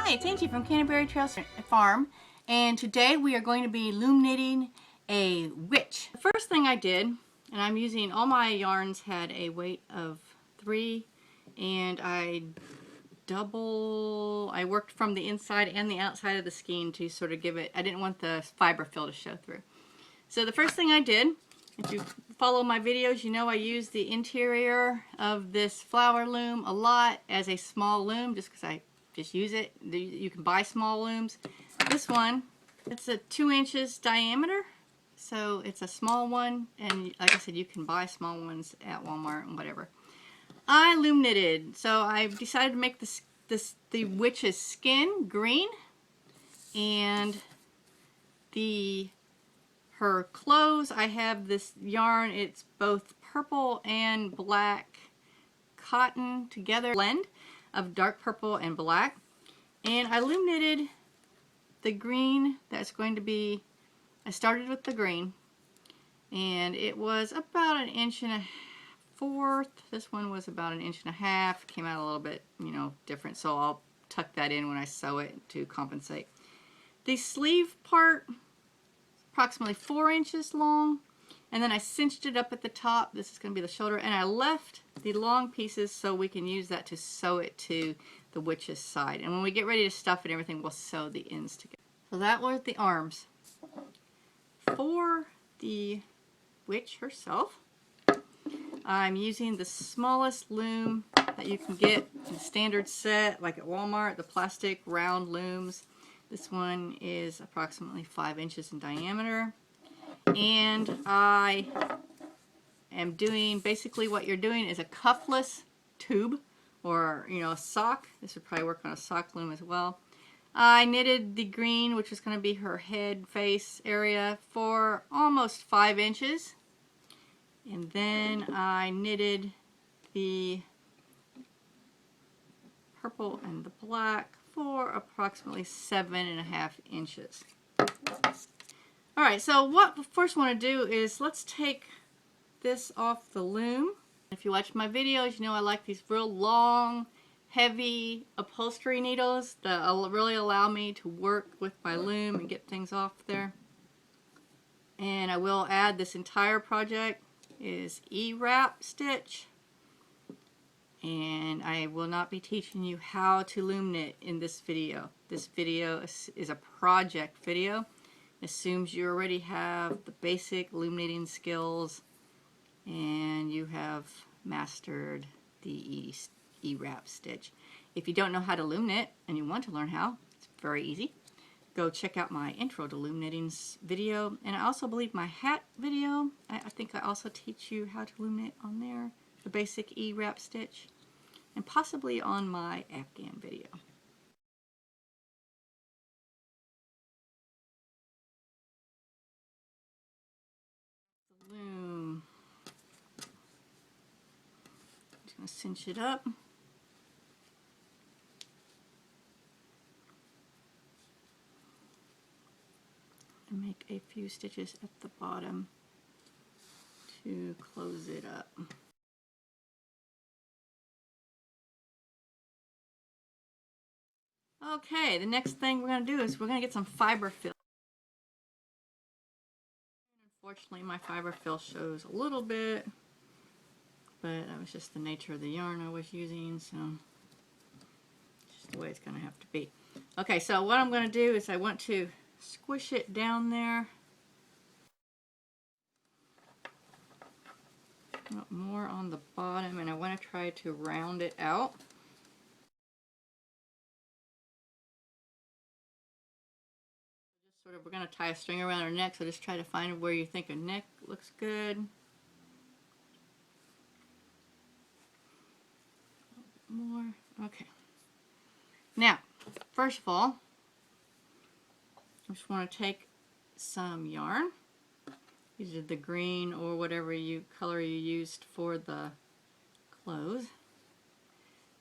Hi, it's Angie from Canterbury Trails Farm, and today we are going to be loom knitting a witch. The first thing I did, and I'm using, all my yarns had a weight of 3, and I worked from the inside and the outside of the skein to sort of give it, I didn't want the fiber fill to show through. So the first thing I did, if you follow my videos, you know I use the interior of this flower loom a lot as a small loom, just because I just use it. You can buy small looms. This one, it's a 2 inches diameter, so it's a small one, and like I said, you can buy small ones at Walmart and whatever. I loom knitted, so I decided to make the witch's skin green, and her clothes, I have this yarn, it's both purple and black cotton together, blend of dark purple and black, and I loom knitted the green that's going to be, I started with the green, and it was about 1.25 inches. This one was about 1.5 inches, came out a little bit, you know, different, so I'll tuck that in when I sew it to compensate. The sleeve part, approximately 4 inches long, and then I cinched it up at the top. This is going to be the shoulder, and I left the long pieces so we can use that to sew it to the witch's side. And when we get ready to stuff it and everything, we'll sew the ends together. So that was the arms. For the witch herself, I'm using the smallest loom that you can get in the standard set, like at Walmart, the plastic round looms. This one is approximately 5 inches in diameter. And I am doing, basically what you're doing is a cuffless tube, or, you know, a sock. This would probably work on a sock loom as well. I knitted the green, which is going to be her head face area, for almost 5 inches. And then I knitted the purple and the black for approximately 7.5 inches. Alright, so what we first want to do is let's take this off the loom. If you watch my videos, you know I like these real long, heavy upholstery needles that really allow me to work with my loom and get things off there. And I will add, this entire project is E-wrap stitch. And I will not be teaching you how to loom knit in this video. This video is a project video. Assumes you already have the basic loom knitting skills and you have mastered the E-wrap stitch. If you don't know how to loom knit and you want to learn how, it's very easy. Go check out my intro to loom knitting video, and I also believe my hat video, I think I also teach you how to loom knit on there, the basic E-wrap stitch, and possibly on my Afghan video. Loom. Just going to cinch it up. And make a few stitches at the bottom to close it up. Okay, the next thing we're going to do is we're going to get some fiber fill. Unfortunately, my fiber fill shows a little bit, but that was just the nature of the yarn I was using, so it's just the way it's going to have to be. Okay, so what I'm going to do is I want to squish it down there. More on the bottom, and I want to try to round it out. Sort of, we're going to tie a string around her neck, so just try to find where you think her neck looks good. More. Okay. Now, first of all, I just want to take some yarn. These are the green or whatever color you used for the clothes.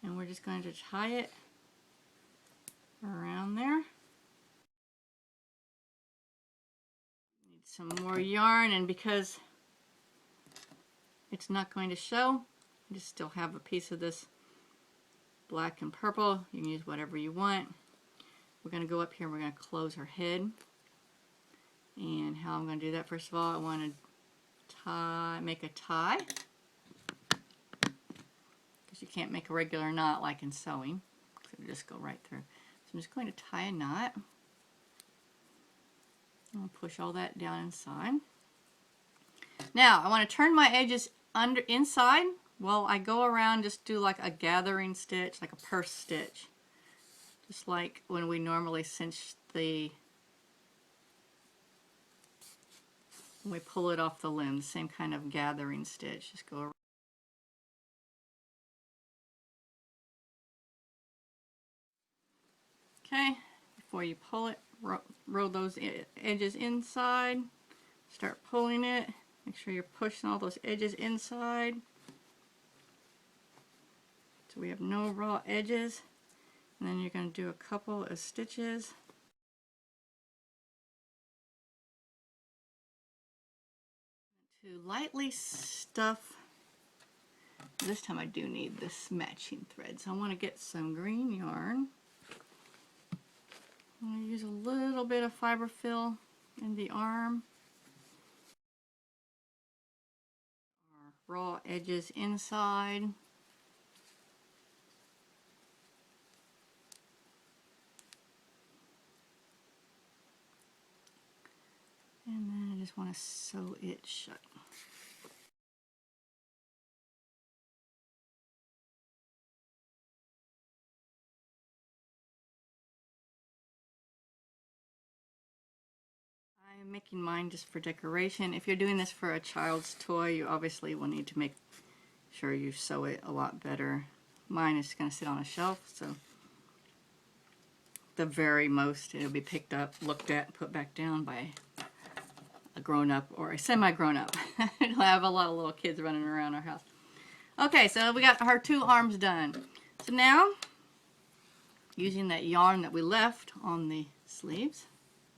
And we're just going to tie it around there. Some more yarn, and because it's not going to show, I just still have a piece of this black and purple. You can use whatever you want. we're going to go up here and we're going to close her head. And how I'm going to do that, first of all, I want to make a tie. Because you can't make a regular knot like in sewing. So it'll just go right through. So I'm just going to tie a knot. I'll push all that down inside. Now, I want to turn my edges inside. Well, I go around, just do like a gathering stitch, like a purse stitch. Just like when we normally cinch when we pull it off the loom, the same kind of gathering stitch. Just go around. Okay, before you pull it, roll those edges inside, start pulling it, make sure you're pushing all those edges inside so we have no raw edges, and then you're going to do a couple of stitches. To lightly stuff, this time I do need this matching thread, so I want to get some green yarn. I'm going to use a little bit of fiber fill in the arm. Our raw edges inside. And then I just want to sew it shut. I'm making mine just for decoration. If you're doing this for a child's toy, you obviously will need to make sure you sew it a lot better. Mine is going to sit on a shelf, so the very most it'll be picked up, looked at, and put back down by a grown-up or a semi-grown-up. I have a lot of little kids running around our house. Okay, so we got our 2 arms done. So now, using that yarn that we left on the sleeves,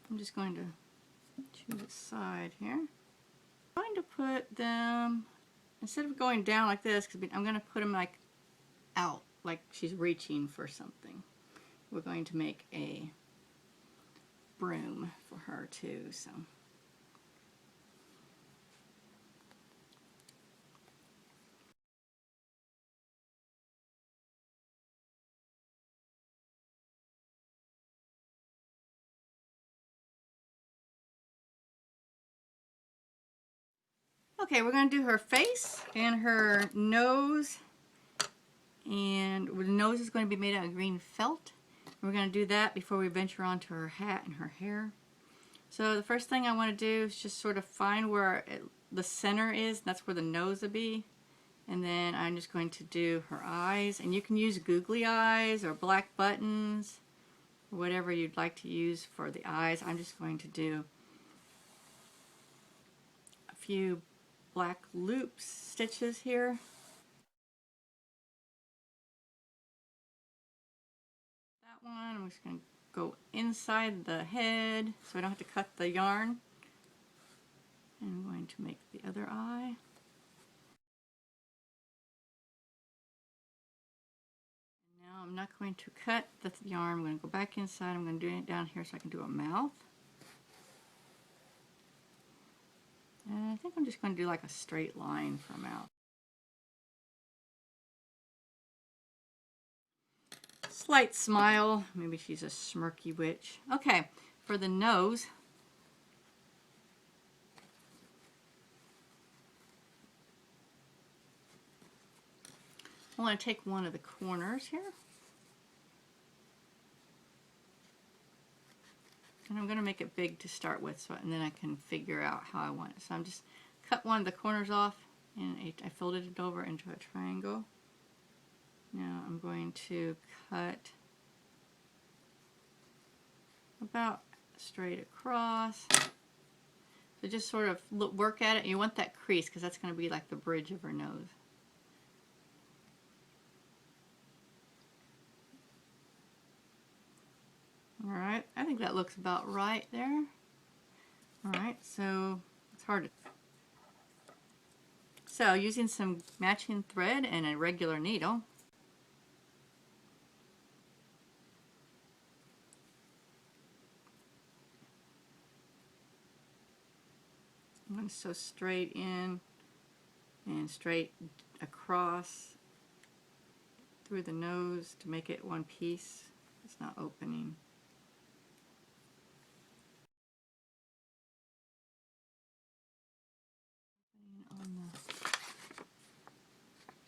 I'm just going to choose a side here. I'm going to put them, instead of going down like this, because I'm going to put them like out, like she's reaching for something. We're going to make a broom for her too, so. Okay, we're going to do her face and her nose, and the nose is going to be made out of green felt. We're going to do that before we venture on to her hat and her hair. So the first thing I want to do is just sort of find where the center is. That's where the nose will be. And then I'm just going to do her eyes. And you can use googly eyes or black buttons, or whatever you'd like to use for the eyes. I'm just going to do a few black loops, stitches here. That one, I'm just going to go inside the head so I don't have to cut the yarn. And I'm going to make the other eye. And now I'm not going to cut the yarn. I'm going to go back inside. I'm going to do it down here so I can do a mouth. And I think I'm just going to do like a straight line for a mouth. Slight smile. Maybe she's a smirky witch. Okay, for the nose, I want to take one of the corners here. And I'm going to make it big to start with, and then I can figure out how I want it. So I'm just cut one of the corners off, and I folded it over into a triangle. Now I'm going to cut about straight across. So just sort of work at it. You want that crease because that's going to be like the bridge of her nose. Alright, I think that looks about right there. Alright, so it's hard to... So using some matching thread and a regular needle, I'm going to sew straight in and straight across through the nose to make it one piece. It's not opening.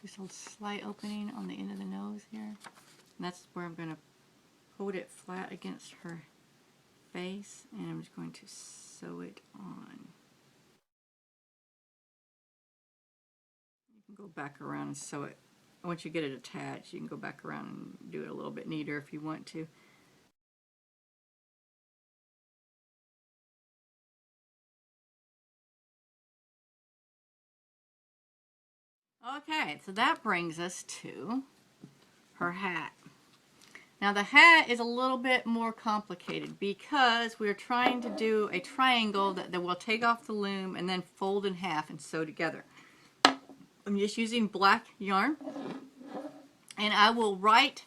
Just a slight opening on the end of the nose here. And that's where I'm going to hold it flat against her face, and I'm just going to sew it on. You can go back around and sew it. Once you get it attached, you can go back around and do it a little bit neater if you want to. Okay, so that brings us to her hat. Now the hat is a little bit more complicated because we're trying to do a triangle that we'll take off the loom and then fold in half and sew together. I'm just using black yarn, and I will write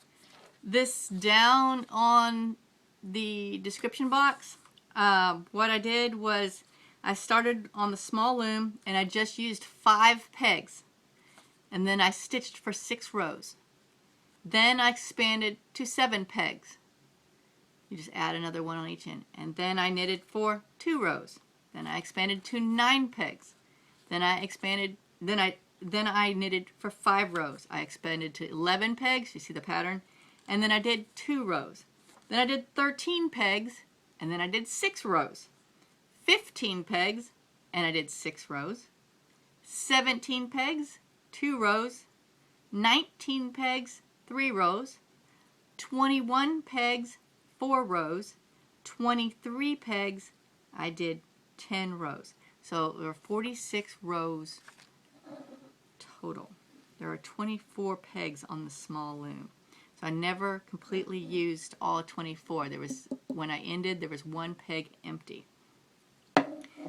this down on the description box. What I did was I started on the small loom and I just used 5 pegs, and then I stitched for 6 rows. Then I expanded to 7 pegs. You just add another one on each end. And then I knitted for 2 rows. Then I expanded to 9 pegs. Then I expanded, then I knitted for 5 rows. I expanded to 11 pegs, you see the pattern, and then I did 2 rows. Then I did 13 pegs, and then I did 6 rows. 15 pegs, and I did 6 rows. 17 pegs, 2 rows. 19 pegs, 3 rows. 21 pegs, 4 rows. 23 pegs, I did 10 rows. So there are 46 rows total. There are 24 pegs on the small loom. So I never completely used all 24. When I ended, there was 1 peg empty.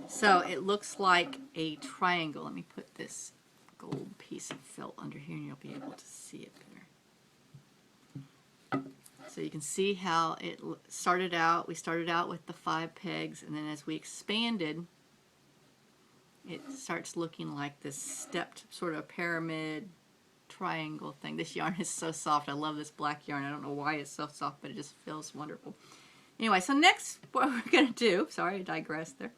So it looks like a triangle. Let me put this gold piece of felt under here and you'll be able to see it better. So you can see how it started out. We started out with the 5 pegs, and then as we expanded, it starts looking like this stepped sort of pyramid triangle thing. This yarn is so soft. I love this black yarn. I don't know why it's so soft, but it just feels wonderful. Anyway, so next what we're going to do, sorry I digressed there,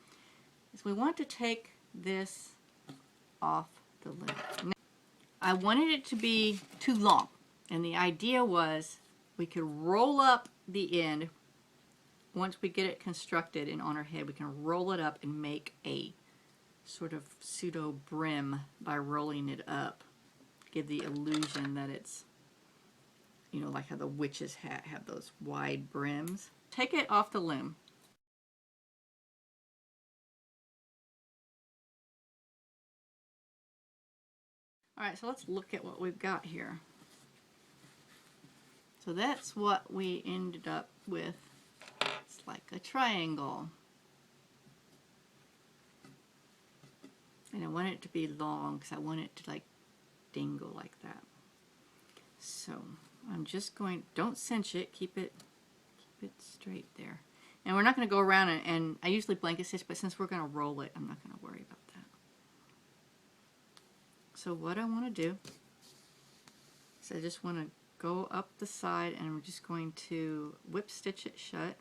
is we want to take this off the loom. I wanted it to be too long, and the idea was we could roll up the end. Once we get it constructed and on our head, we can roll it up and make a sort of pseudo brim by rolling it up. Give the illusion that it's, you know, like how the witch's hat have those wide brims. Take it off the loom. Alright, so let's look at what we've got here. So that's what we ended up with. It's like a triangle. And I want it to be long because I want it to like dingle like that. So I'm just going, don't cinch it, keep it straight there. And we're not going to go around and I usually blanket stitch, but since we're going to roll it, I'm not going to worry about that. So what I want to do is I just want to go up the side and I'm just going to whip stitch it shut.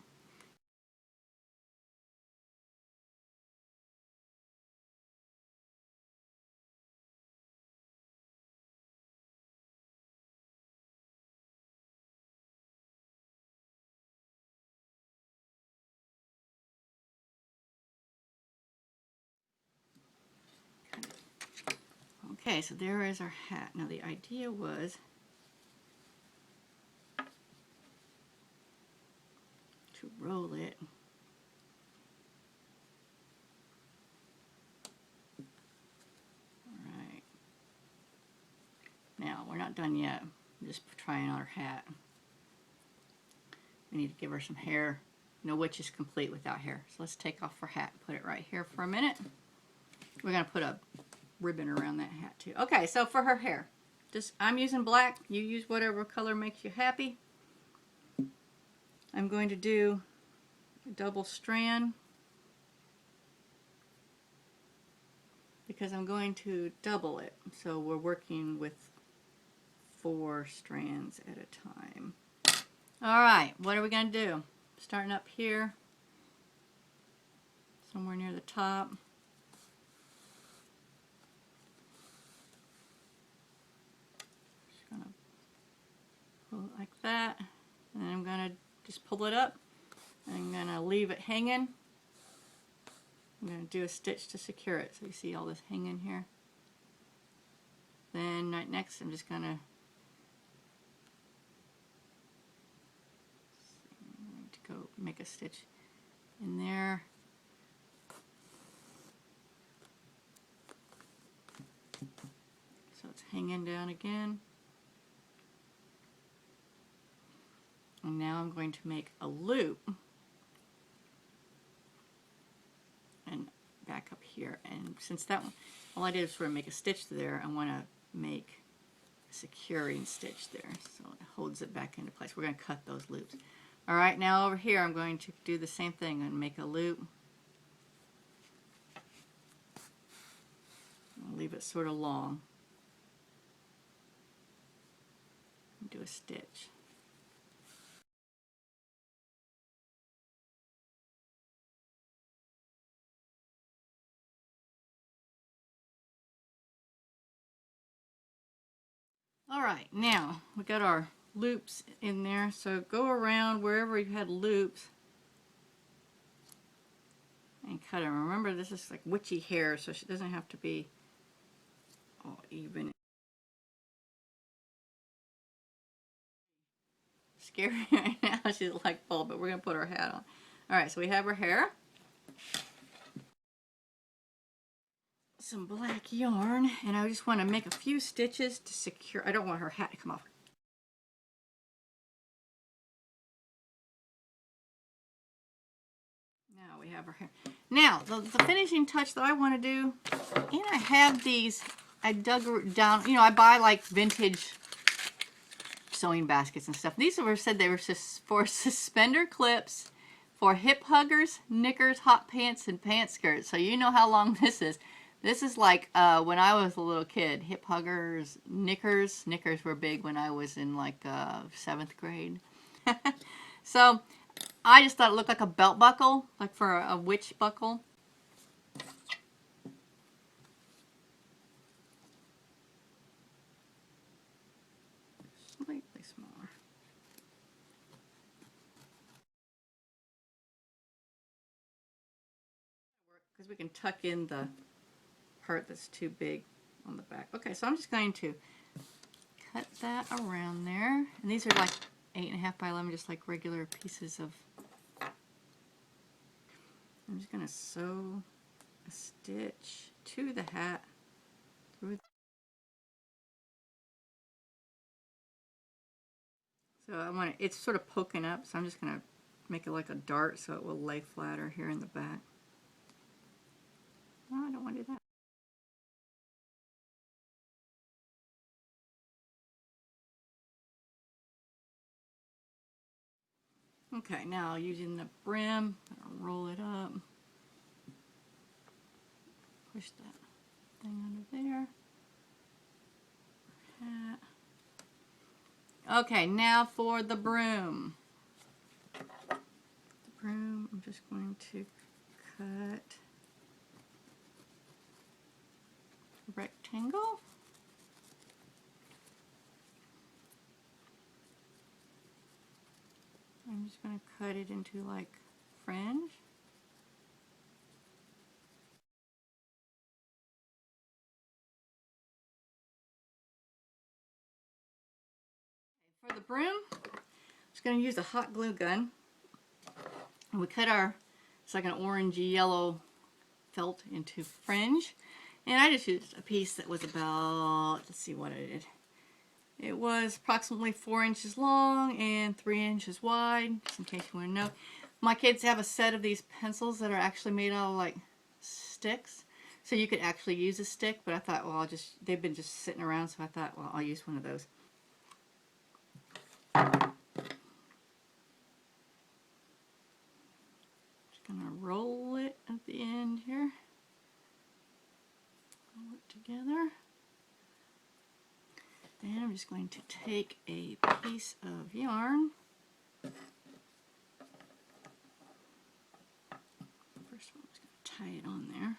Okay, so there is our hat. Now the idea was to roll it right. Now we're not done yet. I'm just trying on her hat. We need to give her some hair. No witch is complete without hair. So let's take off her hat and put it right here for a minute. We're going to put a ribbon around that hat too. Okay, so for her hair, I'm using black. You use whatever color makes you happy. I'm going to do a double strand. because I'm going to double it. So we're working with 4 strands at a time. All right, what are we going to do? Starting up here, somewhere near the top. Just going to pull it like that, and then I'm going to just pull it up. I'm going to leave it hanging. I'm going to do a stitch to secure it, so you see all this hanging here. Then right next, I'm just going to go make a stitch in there. So it's hanging down again. And now I'm going to make a loop and back up here. And since that one, all I did was sort of make a stitch there, I want to make a securing stitch there so it holds it back into place. We're going to cut those loops. All right, now over here I'm going to do the same thing and make a loop. I'll leave it sort of long. And do a stitch. All right, now we got our loops in there, so go around wherever you've had loops and cut them. Remember, this is like witchy hair, so she doesn't have to be all even. Scary right now, she's like full, but we're gonna put her hat on. All right, so we have her hair. Some black yarn, and I just want to make a few stitches to secure. I don't want her hat to come off. Now we have her hair. Now, the finishing touch that I want to do, and I have these, I dug down, you know, I buy like vintage sewing baskets and stuff. These were said they were for suspender clips, for hip huggers, knickers, hot pants, and pant skirts. So you know how long this is. This is like when I was a little kid, hip huggers, knickers. Knickers were big when I was in like 7th grade. So I just thought it looked like a belt buckle, like for a witch buckle. Slightly smaller. Because we can tuck in the part that's too big on the back. Okay, so I'm just going to cut that around there. And these are like 8.5 by 11, just like regular pieces of. I'm just going to sew a stitch to the hat through. So I want it's sort of poking up, so I'm just going to make it like a dart so it will lay flatter here in the back. No, I don't want to do that. Okay, now using the brim, I'll roll it up, push that thing under there. Hat. Okay, now for the broom. The broom, I'm just going to cut a rectangle. I'm just going to cut it into like fringe. For the broom, I'm just going to use a hot glue gun. And we cut our, it's like an orangey yellow felt into fringe. And I just used a piece that was about, let's see what I did. It was approximately 4 inches long and 3 inches wide, just in case you want to know. My kids have a set of these pencils that are actually made out of like sticks. So you could actually use a stick, but I thought, well, they've been just sitting around, so I thought, well, I'll use one of those. Just gonna roll it at the end here. together. Then I'm just going to take a piece of yarn. First one, I'm just going to tie it on there.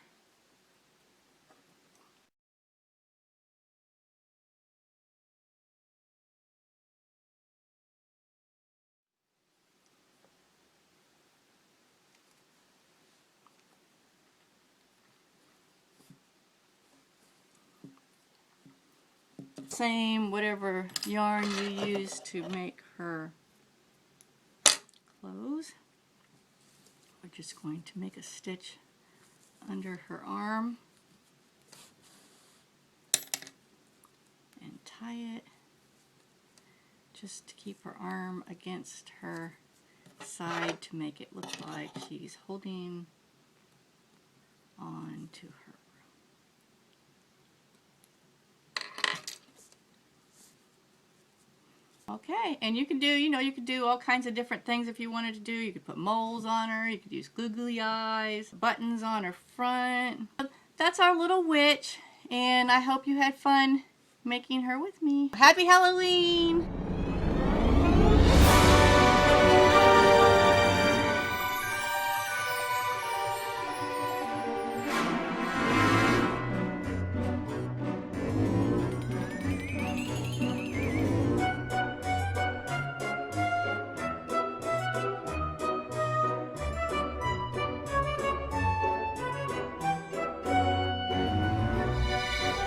Same, whatever yarn you use to make her clothes. We're just going to make a stitch under her arm and tie it just to keep her arm against her side to make it look like she's holding on to her. Okay, and you can do, you could do all kinds of different things if you wanted to do. You could put moles on her, you could use googly eyes, buttons on her front. That's our little witch, and I hope you had fun making her with me. Happy Halloween!